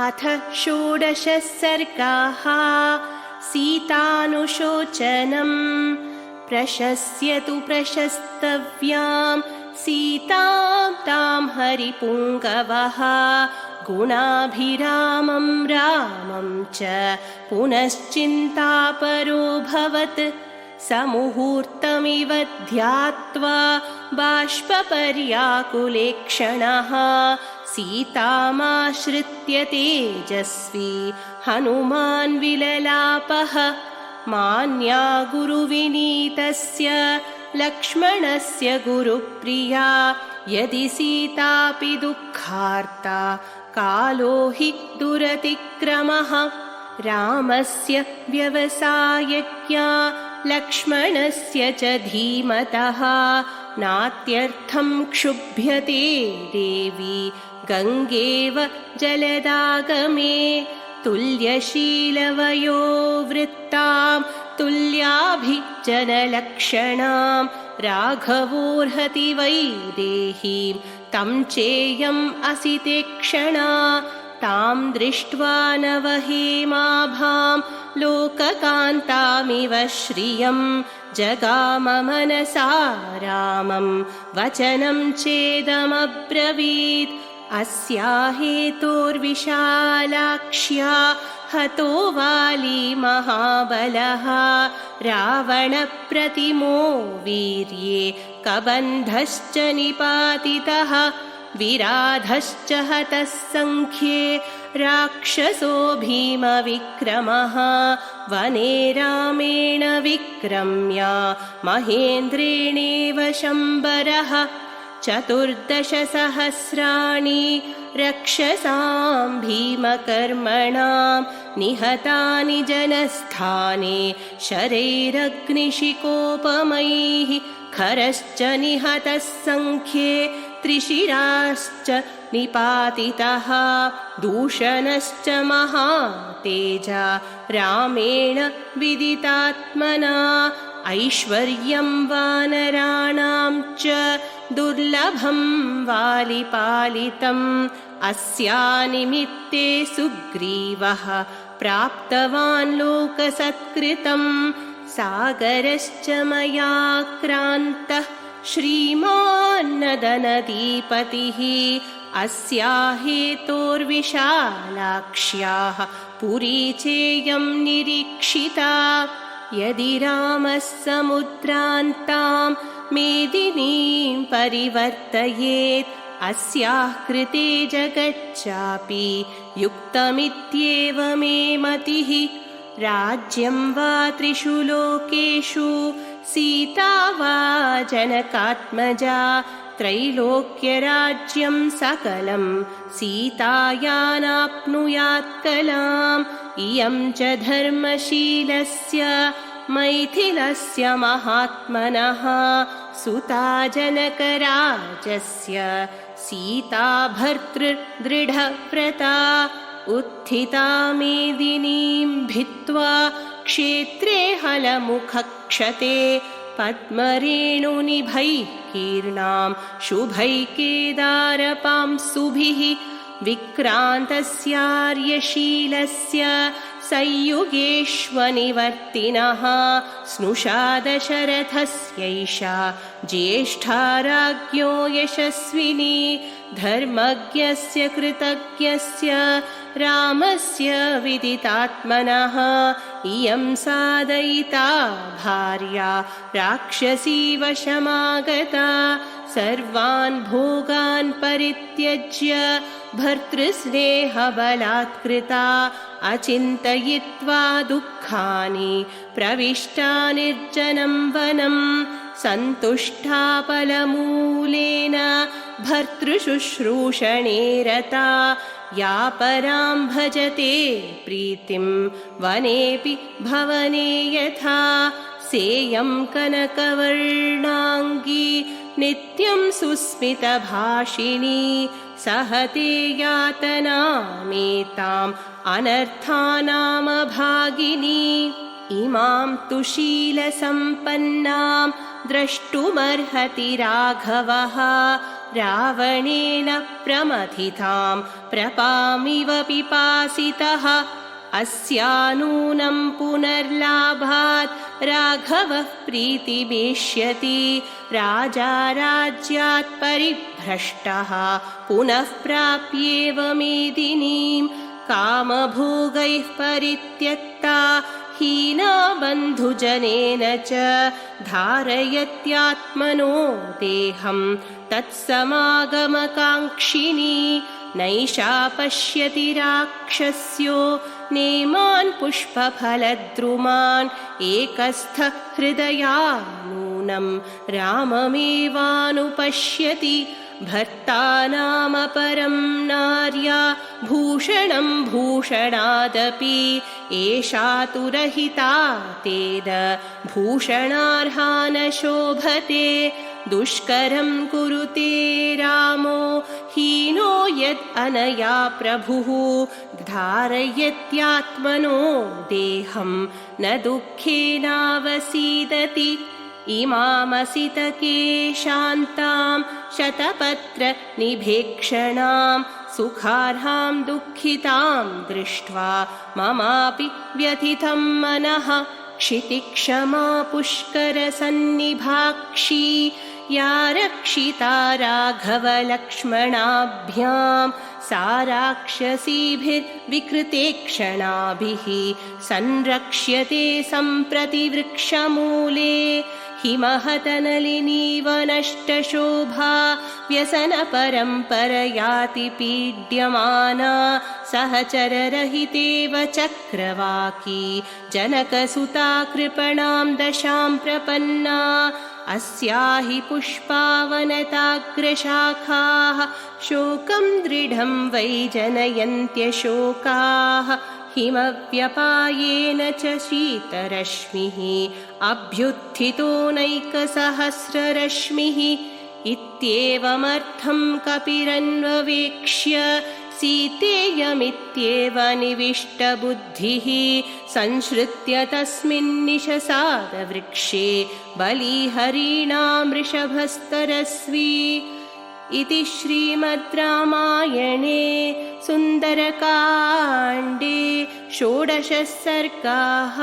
अथ षोडशः सर्गाः। सीतानुशोचनम्। प्रशस्यतु प्रशस्तव्यां सीतां तां हरिपुङ्गवः। गुणाभिरामं रामं च पुनश्चिन्तापरोऽभवत्। समुहूर्तमिव ध्यात्वा बाष्पपर्याकुलेक्षणः। सीतामाश्रित्य तेजस्वी हनुमान् विललापः। मान्या गुरुविनीतस्य लक्ष्मणस्य गुरुप्रिया। यदि सीतापि दुःखार्ता कालो हि दुरतिक्रमः। रामस्य व्यवसायज्ञा लक्ष्मणस्य च धीमतः। नात्यर्थं क्षुभ्यते देवी गङ्गेव जलदागमे। तुल्यशीलवयोवृत्तां तुल्याभिजनलक्षणां राघवोर्हति वैदेहीं तं चेयम् असितेक्षणा। तां दृष्ट्वा नवहेमाभां लोककान्तामिव श्रियं जगाम मनसा रामं वचनं चेदमब्रवीत्। अस्या हेतोर्विशालाक्ष्या हतो वाली महाबलः। रावणप्रतिमो वीर्ये कबन्धश्च निपातितः। विराधश्च हतः सङ्ख्ये राक्षसो भीमविक्रमः। वने रामेण विक्रम्य महेन्द्रेणेव शम्बरः। 14,000 रक्षसां भीमकर्मणां निहतानि जनस्थाने शरैरग्निशिकोपमैः। खरश्च निहतः सङ्ख्ये त्रिशिराश्च निपातितः। दूषणश्च महातेजा रामेण विदितात्मना। ऐश्वर्यं वानराणां च दुर्लभं वालिपालितम्। अस्या निमित्ते सुग्रीवः प्राप्तवान् लोकसत्कृतम्। सागरश्च मया क्रान्तः श्रीमान्नदनदीपतिः। अस्या हेतोर्विशालाक्ष्याः पुरी चेयं निरीक्षिता। यदि रामः समुद्रान्तां मेदिनीं परिवर्तयेत् अस्याः कृते जगच्चापि युक्तमित्येव मे मतिः। राज्यं वा त्रिषु लोकेषु सीता वा जनकात्मजा। त्रैलोक्यराज्यं सकलं सीतायानाप्नुयात् कलाम्। इयं च धर्मशीलस्य मैथिलस्य महात्मनः सुता जनकराजस्य सीता भर्तृदृढव्रता। उत्थिता मेदिनीं भित्त्वा क्षेत्रे हलमुखक्षते। पद्मरेणुनिभैः कीर्णां शुभैकेदारपांसुभिः। विक्रान्तस्यार्यशीलस्य संयुगेष्वनिवर्तिनः। स्नुषा दशरथस्यैषा ज्येष्ठा राज्ञो यशस्विनी। धर्मज्ञस्य कृतज्ञस्य रामस्य विदितात्मनः। इयं सादयिता भार्या राक्षसी वशमागता। सर्वान् भोगान् परित्यज्य भर्तृस्नेहबलात्कृता। अचिन्तयित्वा दुःखानि प्रविष्टा निर्जनं वनं। सन्तुष्टा फलमूलेन भर्तृशुश्रूषणे रता। या परां भजते प्रीतिं वनेऽपि भवने यथा। सेयं कनकवर्णाङ्गी नित्यं सुस्मितभाषिणी। सहते यातनामेताम् अनर्थानामभागिनी। इमां तु शीलसम्पन्नां द्रष्टुमर्हति राघवः। रावणेन प्रमथितां प्रपामिव पिपासितः अस्यानूनं पुनर्लाभात् राघवः प्रीतिमेष्यति राजा राज्यात् परिभ्रष्टः पुनः प्राप्येव मेदिनीं कामभोगैः परित्यक्ता हीना बन्धुजनेन च धारयत्यात्मनो देहं तत्समागमकाङ्क्षिणी नैषा पश्यति राक्षस्यो नेमान् पुष्पफलद्रुमान् एकस्थ हृदया नूनं राममेवानुपश्यति भर्तानामपरं नार्या भूषणं भूषणादपि एषा तु रहिता तेन भूषणार्हा न शोभते दुष्करं कुरुते रामो हीनो यद् अनया प्रभुः धारयत्यात्मनो देहं न दुःखेनावसीदति इमामसितकेशान्तां शतपत्रनिभेक्षणां सुखार्हां दुःखितां दृष्ट्वा ममापि व्यथितं मनः क्षितिक्षमा पुष्करसन्निभाक्षी या रक्षिता राघवलक्ष्मणाभ्यां सा राक्षसीभिर्विकृतेक्षणाभिः संरक्ष्यते सम्प्रति वृक्षमूले हिमहतनलिनीव नष्टशोभा व्यसनपरम्परयाति पीड्यमाना सहचररहितेव चक्रवाकी जनकसुता कृपणां दशां प्रपन्ना अस्या हि पुष्पावनताग्रशाखाः शोकं दृढं वै जनयन्त्यशोकाः हिमव्यपायेन च शीतरश्मिः अभ्युत्थितो नैकसहस्ररश्मिः इत्येवमर्थं कपिरन्ववेक्ष्य सीतेयमित्येव निविष्टबुद्धिः संश्रित्य तस्मिन्निशसादवृक्षे बलिहरीणां वृषभस्तरस्वी इति श्रीमद् रामायणे सुन्दरकाण्डे 16 सर्गाः।